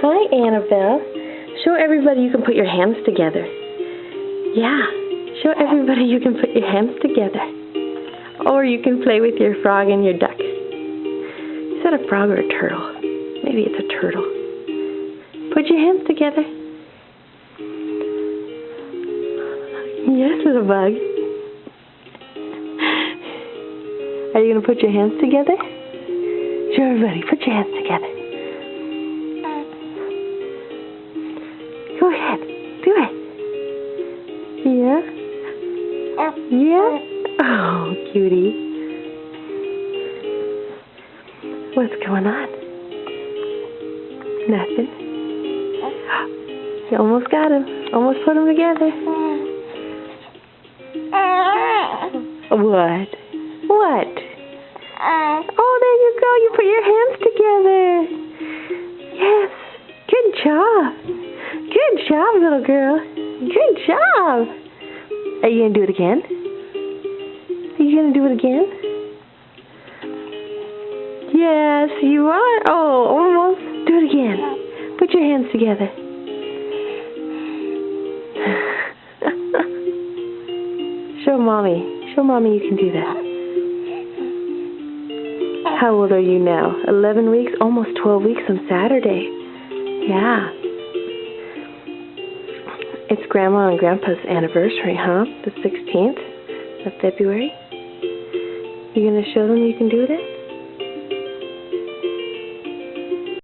Hi, Annabelle. Show everybody you can put your hands together. Yeah, show everybody you can put your hands together. Or you can play with your frog and your duck. Is that a frog or a turtle? Maybe it's a turtle. Put your hands together. Yes, little bug. Are you going to put your hands together? Show everybody. Put your hands together. Go ahead. Do it. Yeah? Yeah? Oh, cutie. What's going on? Nothing. You almost got him. Almost put them together. What? What? Oh, there you go. You put your hands together. Yes. Good job. Good job, little girl. Good job. Are you going to do it again? Are you going to do it again? Yes, you are. Oh, almost. Do it again. Put your hands together. Show Mommy. Show Mommy you can do that. How old are you now? 11 weeks? Almost 12 weeks on Saturday. Yeah. It's Grandma and Grandpa's anniversary, huh? The 16th of February. You gonna show them you can do that?